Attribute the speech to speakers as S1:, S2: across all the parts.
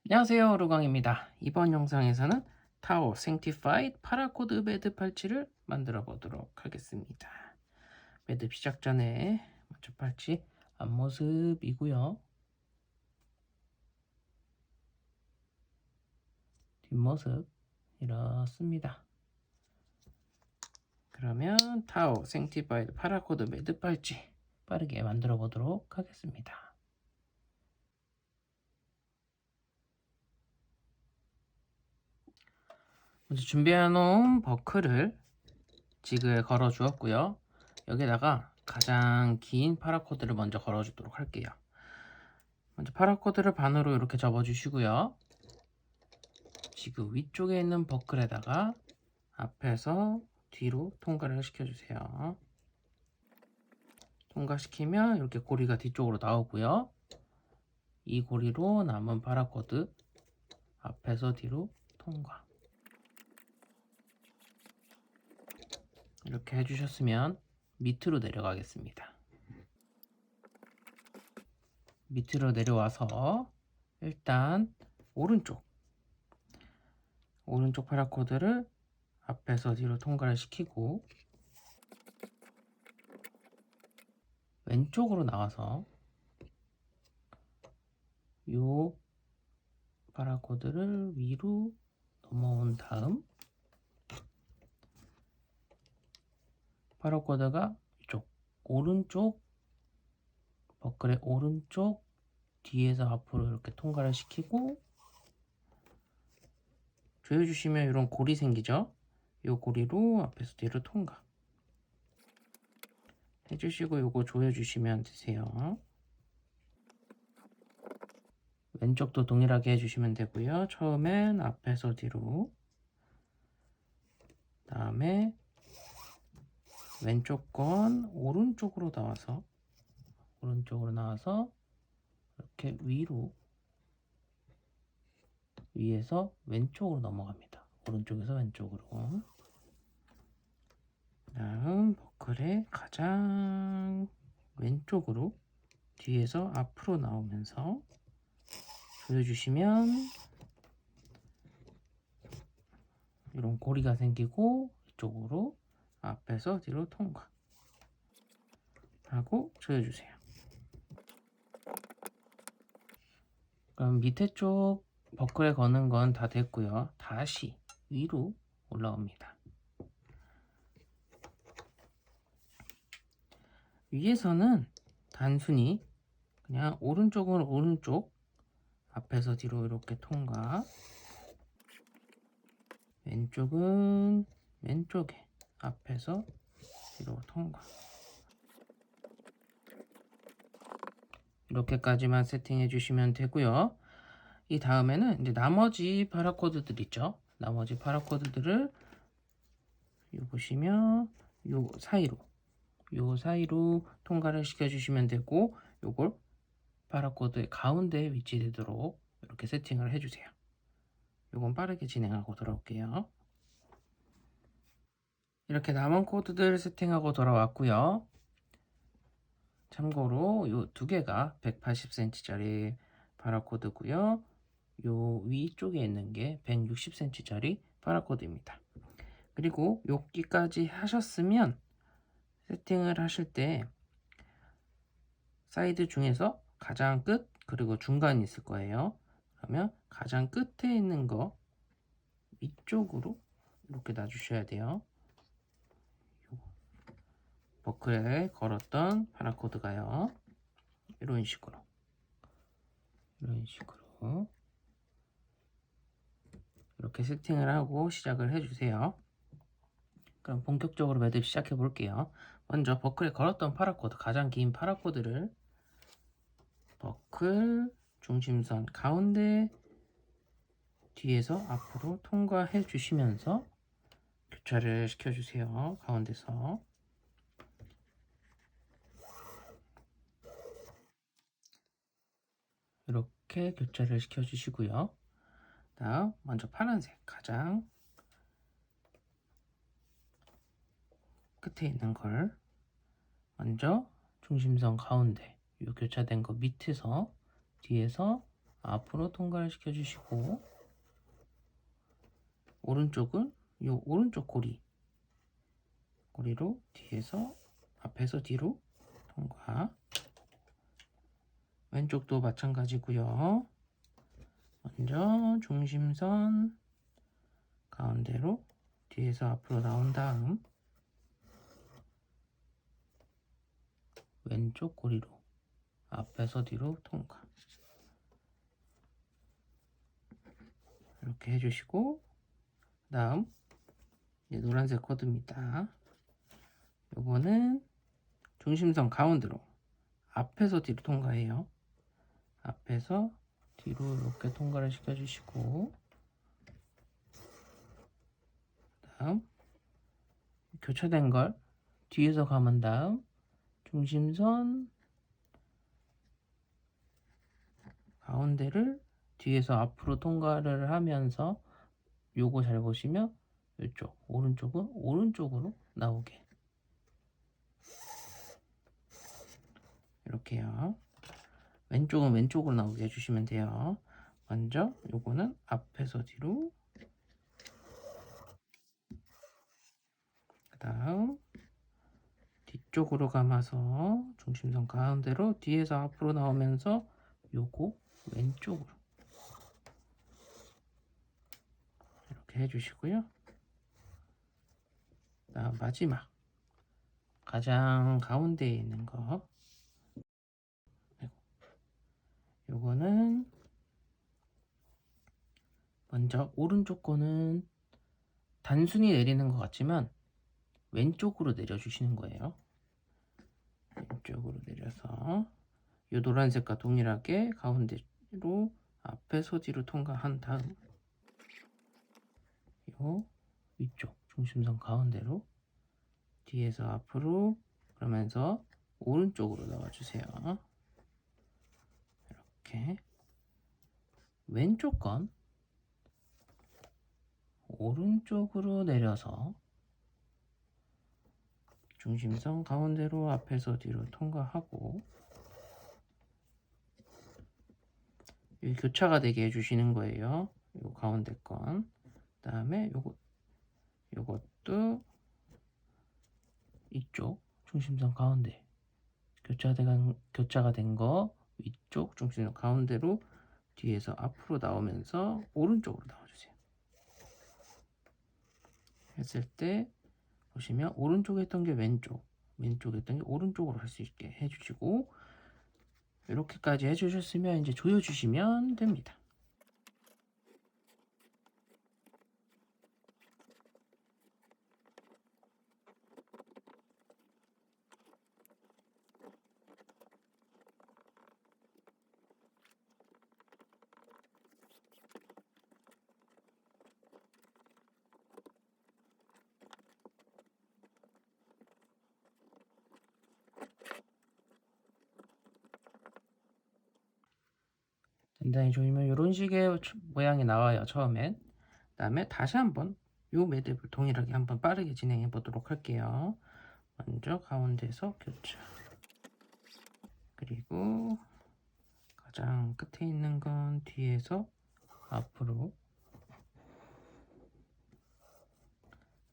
S1: 안녕하세요, 루광입니다. 이번 영상에서는 타오 생티파이드 파라코드 매듭 팔찌를 만들어 보도록 하겠습니다. 매듭 시작 전에 먼저 팔찌 앞모습이고요. 뒷모습 이렇습니다. 그러면 타오 생티파이드 파라코드 매듭 팔찌 빠르게 만들어 보도록 하겠습니다. 먼저 준비해 놓은 버클을 지그에 걸어 주었고요. 여기다가 가장 긴 파라코드를 먼저 걸어 주도록 할게요. 먼저 파라코드를 반으로 이렇게 접어 주시고요. 지그 위쪽에 있는 버클에다가 앞에서 뒤로 통과를 시켜주세요. 통과시키면 이렇게 고리가 뒤쪽으로 나오고요. 이 고리로 남은 파라코드 앞에서 뒤로 통과. 이렇게 해주셨으면 밑으로 내려가겠습니다. 밑으로 내려와서 일단 오른쪽 파라코드를 앞에서 뒤로 통과를 시키고 왼쪽으로 나와서 요 파라코드를 위로 넘어온 다음 파라코드가 이쪽 오른쪽 버클의 오른쪽 뒤에서 앞으로 이렇게 통과를 시키고 조여주시면 이런 고리 생기죠? 이 고리로 앞에서 뒤로 통과 해주시고 요거 조여주시면 되세요. 왼쪽도 동일하게 해주시면 되고요. 처음엔 앞에서 뒤로, 다음에 왼쪽 건 오른쪽으로 나와서 이렇게 위에서 왼쪽으로 넘어갑니다. 오른쪽에서 왼쪽으로. 다음 버클의 가장 왼쪽으로 뒤에서 앞으로 나오면서 조여주시면 이런 고리가 생기고 이쪽으로 앞에서 뒤로 통과 하고 조여주세요. 그럼 밑에 쪽 버클에 거는 건 다 됐고요. 다시 위로 올라옵니다. 위에서는 단순히 그냥 오른쪽은 오른쪽 앞에서 뒤로 이렇게 통과, 왼쪽은 왼쪽에 앞에서 뒤로 통과, 이렇게까지만 세팅해 주시면 되고요. 이 다음에는 이제 나머지 파라코드들 있죠. 나머지 파라코드들을 보시면 요 사이로 통과를 시켜주시면 되고, 요걸 파라코드의 가운데에 위치되도록 이렇게 세팅을 해주세요. 요건 빠르게 진행하고 돌아올게요. 이렇게 남은 코드들 세팅하고 돌아왔고요. 참고로 요 두 개가 180cm짜리 파라코드고요. 요 위쪽에 있는 게 160cm짜리 파라코드입니다. 그리고 여기까지 하셨으면 세팅을 하실 때 사이드 중에서 가장 끝 그리고 중간이 있을 거예요. 그러면 가장 끝에 있는 거 위쪽으로 이렇게 놔주셔야 돼요. 버클에 걸었던 파라코드가요. 이런 식으로 이렇게 세팅을 하고 시작을 해주세요. 그럼 본격적으로 매듭 시작해 볼게요. 먼저 버클에 걸었던 파라코드, 가장 긴 파라코드를 버클 중심선 가운데 뒤에서 앞으로 통과해 주시면서 교차를 시켜 주세요. 가운데서 이렇게 교차를 시켜 주시고요. 다음 먼저 파란색 가장 끝에 있는 걸 먼저 중심선 가운데 이 교차된 거 밑에서 뒤에서 앞으로 통과를 시켜주시고, 오른쪽은 요 오른쪽 고리로 뒤에서 앞에서 뒤로 통과. 왼쪽도 마찬가지고요. 먼저 중심선 가운데로 뒤에서 앞으로 나온 다음 왼쪽 고리로 앞에서 뒤로 통과. 이렇게 해주시고, 다음 이제 노란색 코드입니다. 요거는 중심선 가운데로 앞에서 뒤로 통과해요. 앞에서 뒤로 이렇게 통과를 시켜주시고, 다음 교차된 걸 뒤에서 감은 다음 중심선 가운데를 뒤에서 앞으로 통과를 하면서, 요거 잘 보시면 이쪽 오른쪽은 오른쪽으로 나오게 이렇게요. 왼쪽은 왼쪽으로 나오게 해주시면 돼요. 먼저 요거는 앞에서 뒤로, 그 다음 뒤쪽으로 감아서 중심선 가운데로 뒤에서 앞으로 나오면서 요거 왼쪽으로 이렇게 해주시고요. 다음 마지막 가장 가운데에 있는 거, 요거는 먼저 오른쪽 거는 단순히 내리는 것 같지만 왼쪽으로 내려주시는 거예요. 왼쪽으로 내려서 요 노란색과 동일하게 가운데로 앞에서 뒤로 통과한 다음 요 위쪽 중심선 가운데로 뒤에서 앞으로 그러면서 오른쪽으로 나와주세요. 이렇게 왼쪽 건 오른쪽으로 내려서 중심선 가운데로 앞에서 뒤로 통과하고, 이 교차가 되게 해주시는 거예요. 요 가운데 건. 그 다음에 요것도 이쪽 중심선 가운데 교차가 된 거 위쪽 중심선 가운데로 뒤에서 앞으로 나오면서 오른쪽으로 나와주세요. 했을 때 보시면 오른쪽에 했던 게 왼쪽에 했던 게 오른쪽으로 할 수 있게 해주시고, 이렇게까지 해주셨으면 이제 조여주시면 됩니다. 단단히 조이면 이런 식의 모양이 나와요, 처음엔. 그 다음에 다시 한번 요 매듭을 동일하게 한번 빠르게 진행해 보도록 할게요. 먼저 가운데서 교차, 그리고 가장 끝에 있는 건 뒤에서 앞으로,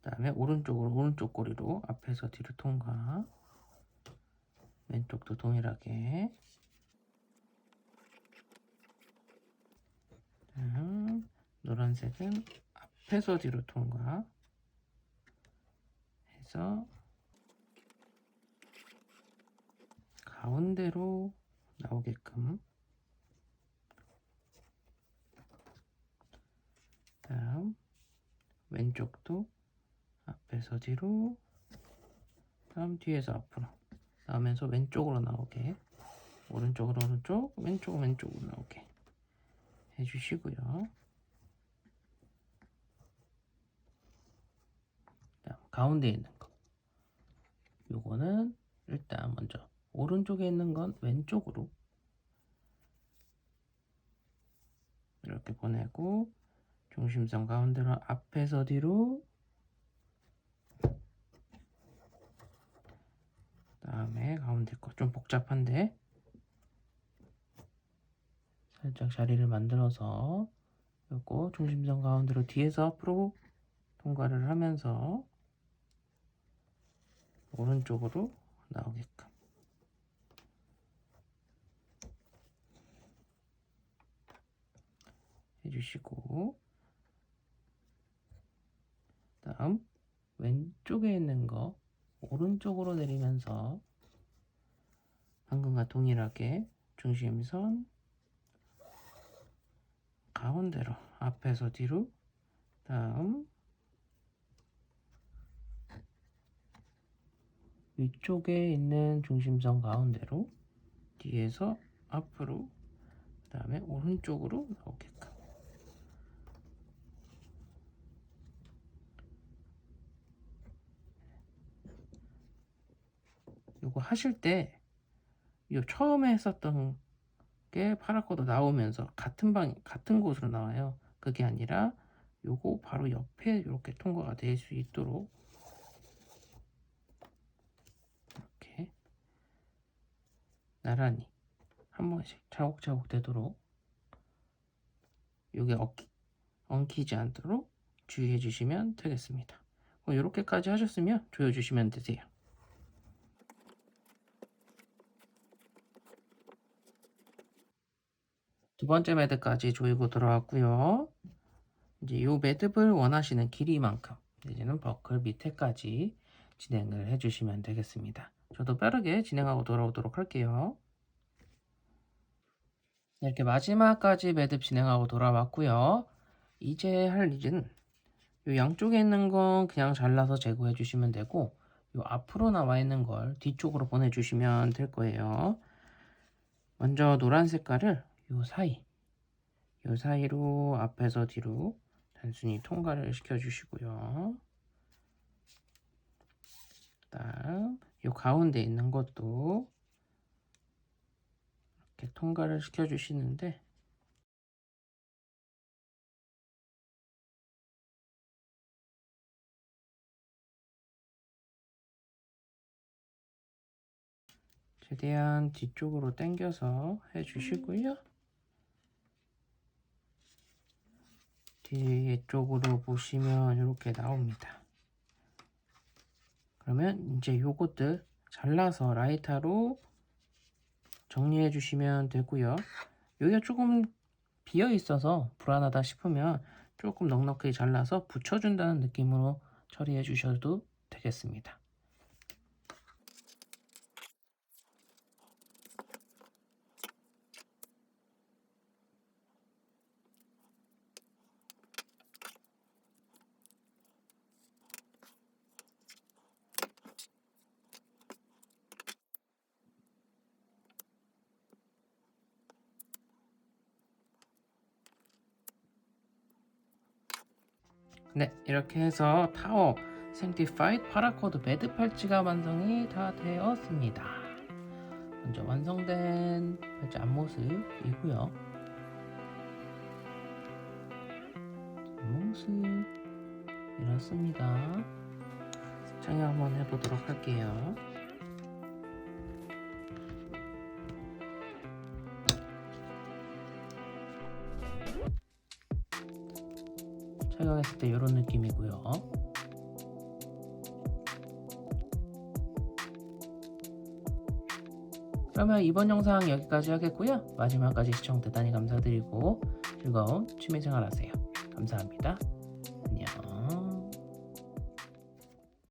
S1: 그 다음에 오른쪽 고리로 앞에서 뒤로 통과, 왼쪽도 동일하게, 노란색은 앞에서 뒤로 통과 해서 가운데로 나오게끔, 다음 왼쪽도 앞에서 뒤로, 다음 뒤에서 앞으로 나오면서 왼쪽으로 나오게, 오른쪽으로 오른쪽, 왼쪽으로 나오게 해주시고요. 다음 가운데 있는 거, 요거는 일단 먼저 오른쪽에 있는 건 왼쪽으로 이렇게 보내고, 중심선 가운데로 앞에서 뒤로, 다음에 가운데 거 좀 복잡한데 살짝 자리를 만들어서 요거 중심선 가운데로 뒤에서 앞으로 통과를 하면서 오른쪽으로 나오게끔 해주시고, 다음 왼쪽에 있는 거 오른쪽으로 내리면서 방금과 동일하게 중심선 가운데로 앞에서 뒤로, 다음 위쪽에 있는 중심선 가운데로 뒤에서 앞으로, 그 다음에 오른쪽으로 나오게끔. 요거 하실 때 요 처음에 했었던 게 파라코드 나오면서 같은 곳으로 나와요. 그게 아니라 요거 바로 옆에 이렇게 통과가 될 수 있도록 이렇게 나란히 한 번씩 차곡차곡 되도록, 요게 엉키지 않도록 주의해 주시면 되겠습니다. 이렇게까지 하셨으면 조여주시면 되세요. 두 번째 매듭까지 조이고 들어왔고요. 이제 이 매듭을 원하시는 길이만큼 이제는 버클 밑에까지 진행을 해주시면 되겠습니다. 저도 빠르게 진행하고 돌아오도록 할게요. 이렇게 마지막까지 매듭 진행하고 돌아왔고요. 이제 할 일은 이 양쪽에 있는 건 그냥 잘라서 제거해 주시면 되고, 이 앞으로 나와 있는 걸 뒤쪽으로 보내주시면 될 거예요. 먼저 노란 색깔을 요 사이로 앞에서 뒤로 단순히 통과를 시켜 주시고요. 그다음 요 가운데 있는 것도 이렇게 통과를 시켜 주시는데, 최대한 뒤쪽으로 당겨서 해주시고요. 뒤쪽으로 보시면 이렇게 나옵니다. 그러면 이제 요것들 잘라서 라이터로 정리해 주시면 되고요. 여기가 조금 비어 있어서 불안하다 싶으면 조금 넉넉하게 잘라서 붙여준다는 느낌으로 처리해 주셔도 되겠습니다. 네, 이렇게 해서 타워 생티파이드 파라코드 매듭 팔찌가 완성이 다 되었습니다. 먼저 완성된 팔찌 앞모습이고요. 앞모습 이렇습니다. 착용 한번 해보도록 할게요. 착용했을 때 이런 느낌이고요. 그러면 이번 영상 여기까지 하겠고요. 마지막까지 시청 대단히 감사드리고 즐거운 취미생활 하세요. 감사합니다.